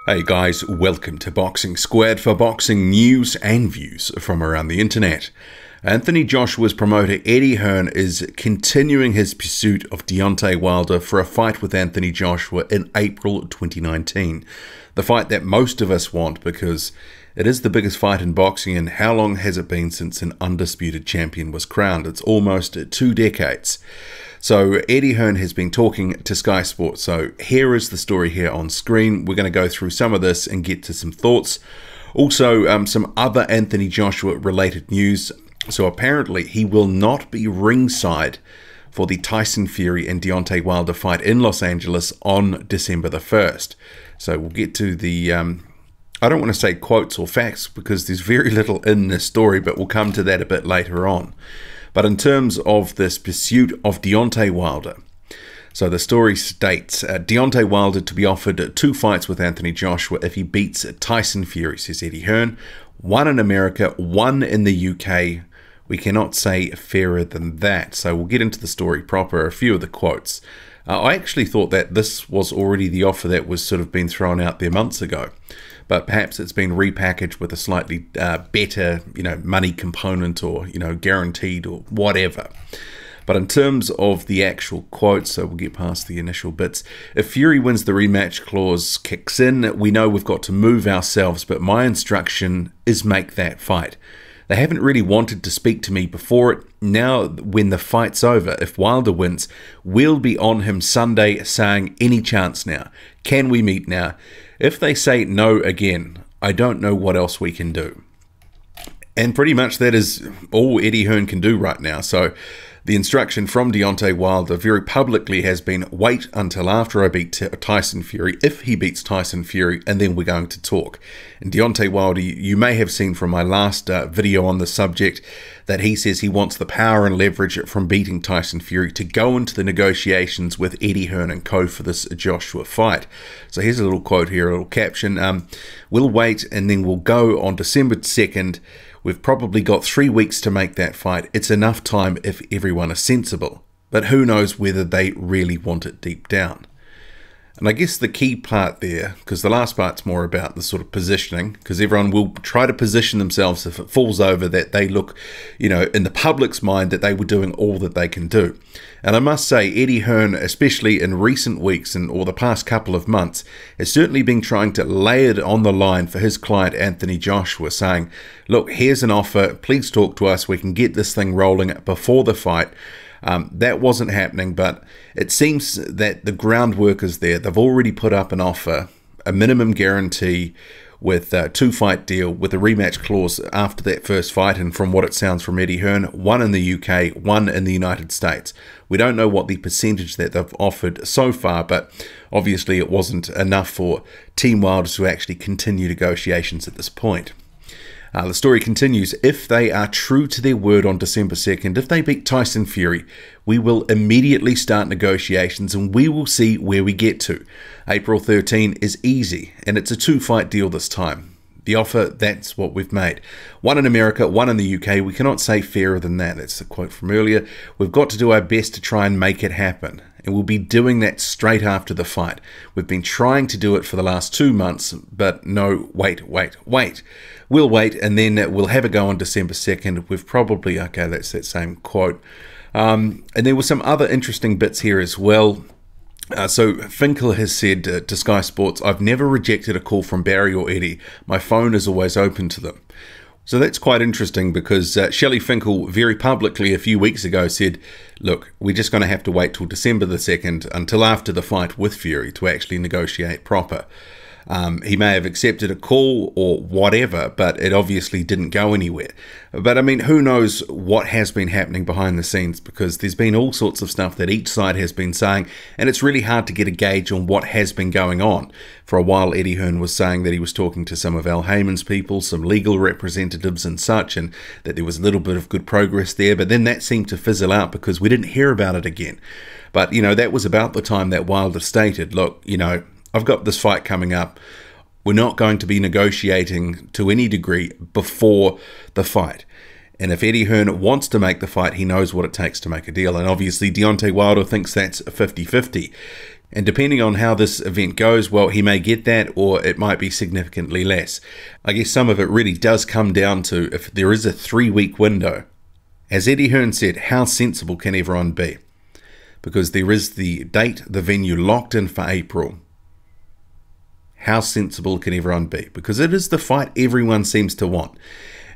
Hey guys, welcome to Boxing Squared for boxing news and views from around the internet. Anthony Joshua's promoter Eddie Hearn is continuing his pursuit of Deontay Wilder for a fight with Anthony Joshua in April 2019. The fight that most of us want because it is the biggest fight in boxing, and how long has it been since an undisputed champion was crowned? It's almost 2 decades. So Eddie Hearn has been talking to Sky Sports. So here is the story here on screen. We're going to go through some of this and get to some thoughts. Also, some other Anthony Joshua related news. So apparently he will not be ringside for the Tyson Fury and Deontay Wilder fight in Los Angeles on December the 1st. So we'll get to the, I don't want to say quotes or facts because there's very little in this story, but we'll come to that a bit later on. But in terms of this pursuit of Deontay Wilder, so the story states, Deontay Wilder to be offered 2 fights with Anthony Joshua if he beats Tyson Fury, says Eddie Hearn. 1 in America, 1 in the UK. We cannot say fairer than that. So we'll get into the story proper, a few of the quotes. I actually thought that this was already the offer that was sort of been thrown out there months ago. But perhaps it's been repackaged with a slightly better, money component or, guaranteed or whatever. But in terms of the actual quotes, so we'll get past the initial bits. If Fury wins, the rematch clause kicks in. We know we've got to move ourselves, but my instruction is make that fight. They haven't really wanted to speak to me before it. Now, when the fight's over, if Wilder wins, we'll be on him Sunday saying, any chance now? Can we meet now? If they say no again, I don't know what else we can do. And pretty much that is all Eddie Hearn can do right now. So the instruction from Deontay Wilder very publicly has been wait until after I beat Tyson Fury, if he beats Tyson Fury, and then we're going to talk. And Deontay Wilder, you may have seen from my last video on the subject that he says he wants the power and leverage from beating Tyson Fury to go into the negotiations with Eddie Hearn and co for this Joshua fight. So here's a little quote here, a little caption. We'll wait and then we'll go on December 2nd. We've probably got 3 weeks to make that fight. It's enough time if everyone is sensible. But who knows whether they really want it deep down. And I guess the key part there, because the last part's more about the sort of positioning, because everyone will try to position themselves if it falls over that they look, in the public's mind that they were doing all that they can do. And I must say, Eddie Hearn, especially in recent weeks or the past couple of months, has certainly been trying to lay it on the line for his client Anthony Joshua, saying, look, here's an offer, please talk to us, we can get this thing rolling before the fight. That wasn't happening, but it seems that the groundwork is there. They've already put up an offer, a minimum guarantee with a 2-fight deal with a rematch clause after that first fight, and from what it sounds from Eddie Hearn, 1 in the UK, 1 in the United States. We don't know what the percentage that they've offered so far, but obviously it wasn't enough for Team Wilder to actually continue negotiations at this point. The story continues, if they are true to their word on December 2nd, if they beat Tyson Fury, we will immediately start negotiations and we will see where we get to. April 13 is easy, and it's a 2-fight deal this time. The offer, that's what we've made. 1 in America, 1 in the UK. We cannot say fairer than that. That's the quote from earlier. We've got to do our best to try and make it happen. And we'll be doing that straight after the fight. We've been trying to do it for the last 2 months, but no, wait. We'll wait, and then we'll have a go on December 2nd. We've probably, okay, that's that same quote. And there were some other interesting bits here as well. So Finkel has said to Sky Sports, I've never rejected a call from Barry or Eddie. My phone is always open to them. So that's quite interesting because Shelley Finkel very publicly a few weeks ago said, look, we're just going to have to wait till December the 2nd until after the fight with Fury to actually negotiate proper. He may have accepted a call or whatever, but it obviously didn't go anywhere. But I mean, who knows what has been happening behind the scenes, because there's been all sorts of stuff that each side has been saying, and it's really hard to get a gauge on what has been going on. For a while, Eddie Hearn was saying that he was talking to some of Al Heyman's people, some legal representatives and such, and that there was a little bit of good progress there, but then that seemed to fizzle out because we didn't hear about it again. But, that was about the time that Wilder stated, look, I've got this fight coming up. We're not going to be negotiating to any degree before the fight. And if Eddie Hearn wants to make the fight, he knows what it takes to make a deal. And obviously Deontay Wilder thinks that's 50-50. And depending on how this event goes, well, he may get that, or it might be significantly less. I guess some of it really does come down to if there is a 3-week window. As Eddie Hearn said, how sensible can everyone be? Because there is the date, the venue locked in for April. How sensible can everyone be? Because it is the fight everyone seems to want.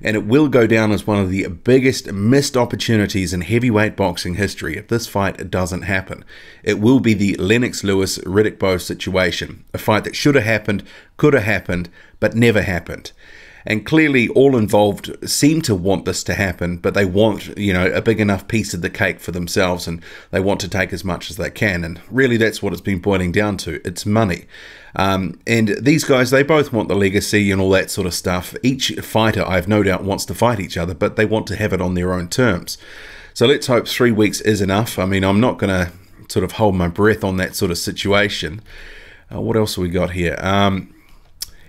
And it will go down as one of the biggest missed opportunities in heavyweight boxing history if this fight doesn't happen. It will be the Lennox Lewis-Riddick Bowe situation, a fight that should have happened, could have happened, but never happened. And clearly all involved seem to want this to happen, but they want, a big enough piece of the cake for themselves, and they want to take as much as they can. And really that's what it's been boiling down to. It's money. And these guys, they both want the legacy and all that sort of stuff. Each fighter, I have no doubt, wants to fight each other, but they want to have it on their own terms. So let's hope 3 weeks is enough. I mean, I'm not going to sort of hold my breath on that sort of situation. What else have we got here?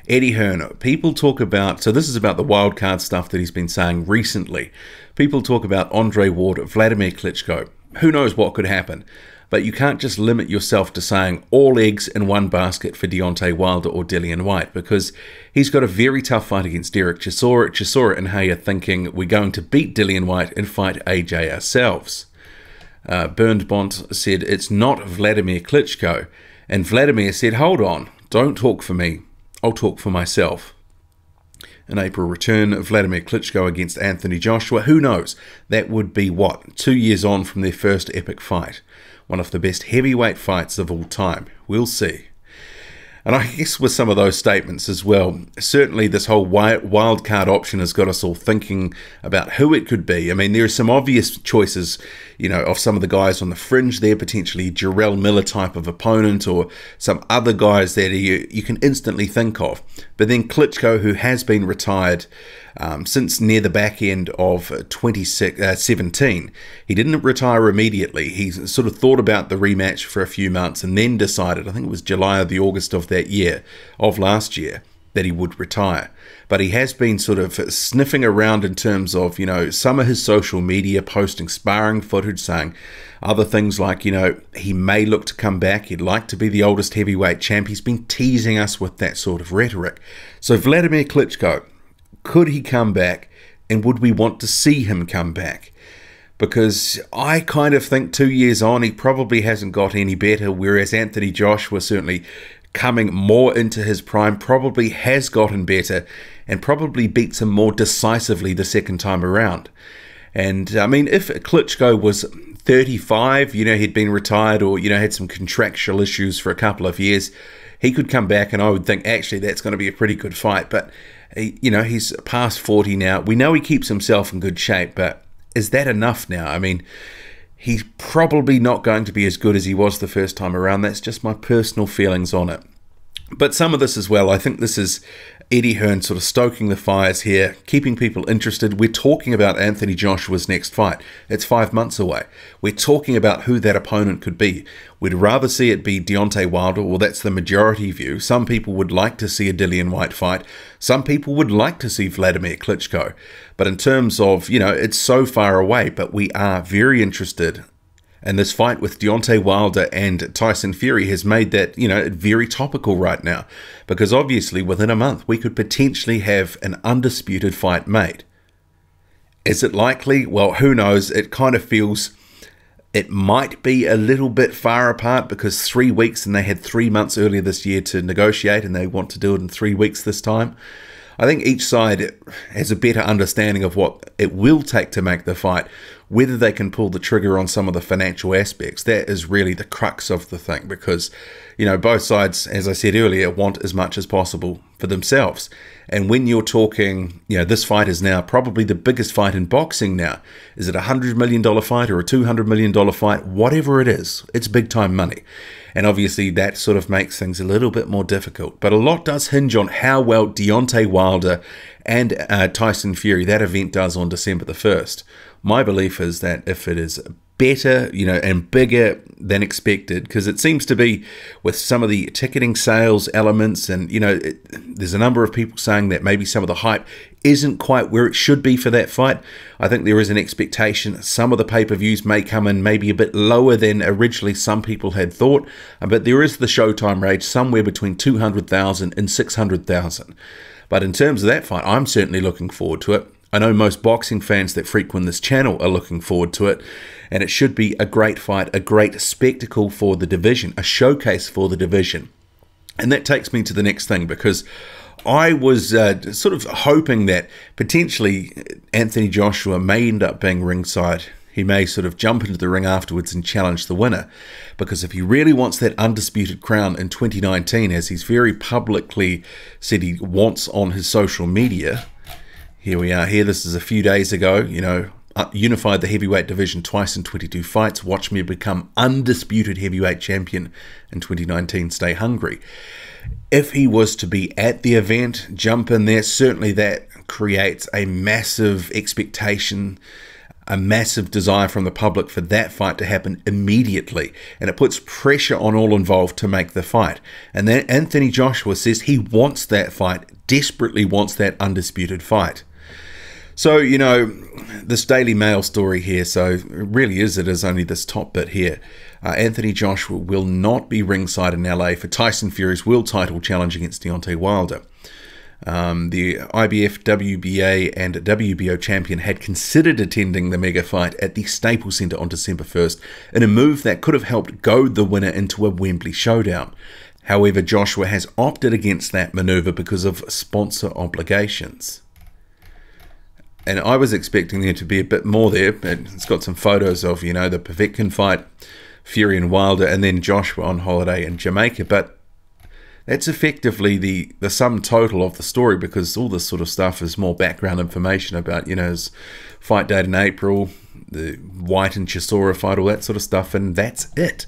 Eddie Hearn, people talk about, so this is about the wildcard stuff that he's been saying recently. People talk about Andre Ward, Vladimir Klitschko. Who knows what could happen? But you can't just limit yourself to saying all eggs in one basket for Deontay Wilder or Dillian Whyte, because he's got a very tough fight against Derek Chisora and Haya, thinking we're going to beat Dillian Whyte and fight AJ ourselves. Bernd Bont said it's not Vladimir Klitschko, and Vladimir said, hold on, don't talk for me. I'll talk for myself. An April return, Vladimir Klitschko against Anthony Joshua. Who knows? That would be, 2 years on from their first epic fight. One of the best heavyweight fights of all time. We'll see. And I guess with some of those statements as well, certainly this whole wild card option has got us all thinking about who it could be. I mean, there are some obvious choices, of some of the guys on the fringe there, potentially Jarrell Miller type of opponent, or some other guys that you can instantly think of. But then Klitschko, who has been retired since near the back end of 2017, he didn't retire immediately. He sort of thought about the rematch for a few months and then decided, I think it was July or the August of last year, that he would retire. But he has been sort of sniffing around in terms of, some of his social media, posting sparring footage, saying other things like, he may look to come back. He'd like to be the oldest heavyweight champ. He's been teasing us with that sort of rhetoric. So Vladimir Klitschko, could he come back, and would we want to see him come back? Because I kind of think 2 years on, he probably hasn't got any better, whereas Anthony Joshua, certainly coming more into his prime, probably has gotten better and probably beats him more decisively the second time around. And I mean, if Klitschko was 35, he'd been retired or, had some contractual issues for a couple of years, he could come back and I would think, actually, that's going to be a pretty good fight. But, he's past 40 now. We know he keeps himself in good shape, but is that enough now? I mean, he's probably not going to be as good as he was the first time around. That's just my personal feelings on it. But some of this as well, I think this is Eddie Hearn sort of stoking the fires here, keeping people interested. We're talking about Anthony Joshua's next fight. It's 5 months away. We're talking about who that opponent could be. We'd rather see it be Deontay Wilder, well, that's the majority view. Some people would like to see a Dillian Whyte fight. Some people would like to see Vladimir Klitschko. But in terms of, it's so far away, but we are very interested. And this fight with Deontay Wilder and Tyson Fury has made that, very topical right now. Because obviously within a month we could potentially have an undisputed fight made. Is it likely? Well, who knows? It kind of feels it might be a little bit far apart, because 3 weeks, and they had 3 months earlier this year to negotiate, and they want to do it in 3 weeks this time. I think each side has a better understanding of what it will take to make the fight. Whether they can pull the trigger on some of the financial aspects, that is really the crux of the thing, because, both sides, as I said earlier, want as much as possible for themselves. And when you're talking, this fight is now probably the biggest fight in boxing now. Is it a $100 million fight or a $200 million fight? Whatever it is, it's big time money. And obviously that sort of makes things a little bit more difficult. But a lot does hinge on how well Deontay Wilder and Tyson Fury, that event does on December the 1st. My belief is that if it is better, and bigger than expected, because it seems to be with some of the ticketing sales elements, and there's a number of people saying that maybe some of the hype isn't quite where it should be for that fight. I think there is an expectation some of the pay-per-views may come in maybe a bit lower than originally some people had thought, but there is the showtime range somewhere between 200,000 and 600,000. But in terms of that fight, I'm certainly looking forward to it. I know most boxing fans that frequent this channel are looking forward to it, and it should be a great fight, a great spectacle for the division, a showcase for the division. And that takes me to the next thing, because I was sort of hoping that potentially Anthony Joshua may end up being ringside. He may sort of jump into the ring afterwards and challenge the winner, because if he really wants that undisputed crown in 2019, as he's very publicly said he wants on his social media. Here we are here. This is a few days ago, unified the heavyweight division twice in 22 fights. Watch me become undisputed heavyweight champion in 2019. Stay hungry. If he was to be at the event, jump in there, certainly that creates a massive expectation, a massive desire from the public for that fight to happen immediately. And it puts pressure on all involved to make the fight. And then Anthony Joshua says he wants that fight, desperately wants that undisputed fight. So, this Daily Mail story here, so it really is only this top bit here. Anthony Joshua will not be ringside in LA for Tyson Fury's world title challenge against Deontay Wilder. The IBF, WBA and WBO champion had considered attending the mega fight at the Staples Center on December 1st in a move that could have helped goad the winner into a Wembley showdown. However, Joshua has opted against that maneuver because of sponsor obligations. And I was expecting there to be a bit more there. It's got some photos of, the Povetkin fight, Fury and Wilder, and then Joshua on holiday in Jamaica. But that's effectively the sum total of the story, because all this sort of stuff is more background information about, his fight date in April, the White and Chisora fight, all that sort of stuff, and that's it.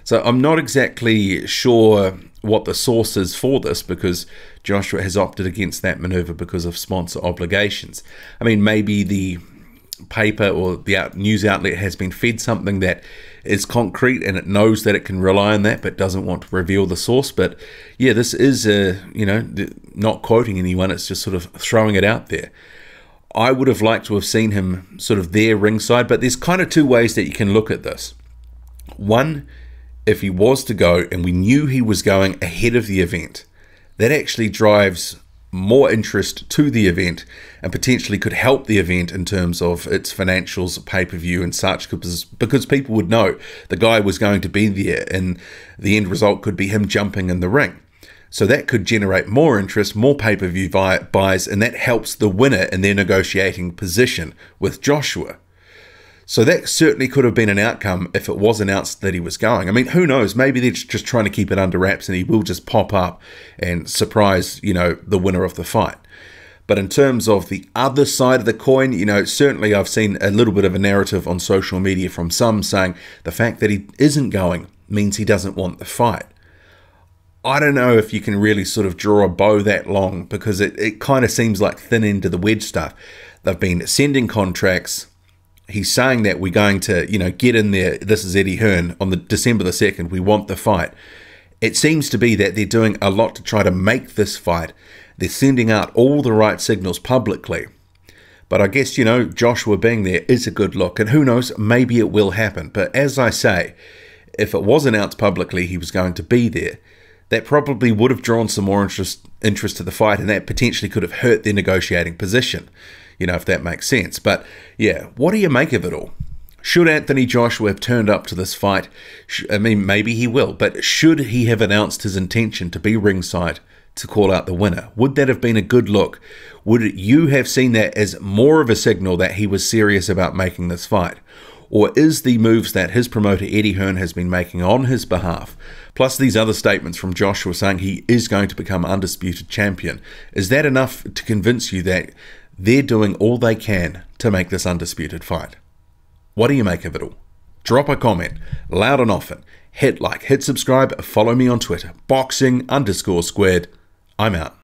So I'm not exactly sure what the source is for this, because Joshua has opted against that maneuver because of sponsor obligations. I mean, maybe the paper or the news outlet has been fed something that is concrete and it knows that it can rely on that, but doesn't want to reveal the source. But yeah, this is not quoting anyone, it's just sort of throwing it out there. I would have liked to have seen him sort of there ringside, but there's kind of two ways that you can look at this. One, if he was to go and we knew he was going ahead of the event, that actually drives more interest to the event and potentially could help the event in terms of its financials, pay-per-view and such, because people would know the guy was going to be there and the end result could be him jumping in the ring. So that could generate more interest, more pay-per-view buys, and that helps the winner in their negotiating position with Joshua. So that certainly could have been an outcome if it was announced that he was going. I mean, who knows? Maybe they're just trying to keep it under wraps and he will just pop up and surprise, the winner of the fight. But in terms of the other side of the coin, certainly I've seen a little bit of a narrative on social media from some saying the fact that he isn't going means he doesn't want the fight. I don't know if you can really sort of draw a bow that long, because it kind of seems like thin end of the wedge stuff. They've been sending contracts. He's saying that we're going to, get in there. This is Eddie Hearn on the December the 2nd. We want the fight. It seems to be that they're doing a lot to try to make this fight. They're sending out all the right signals publicly. But I guess, Joshua being there is a good look. And who knows, maybe it will happen. But as I say, if it was announced publicly he was going to be there, that probably would have drawn some more interest to the fight, and that potentially could have hurt their negotiating position. If that makes sense. But yeah, what do you make of it all? Should Anthony Joshua have turned up to this fight? I mean, maybe he will, but should he have announced his intention to be ringside to call out the winner? Would that have been a good look? Would you have seen that as more of a signal that he was serious about making this fight? Or is the moves that his promoter Eddie Hearn has been making on his behalf, plus these other statements from Joshua saying he is going to become undisputed champion, is that enough to convince you that they're doing all they can to make this undisputed fight? What do you make of it all? Drop a comment, loud and often. Hit like, hit subscribe, follow me on Twitter, boxing_squared. I'm out.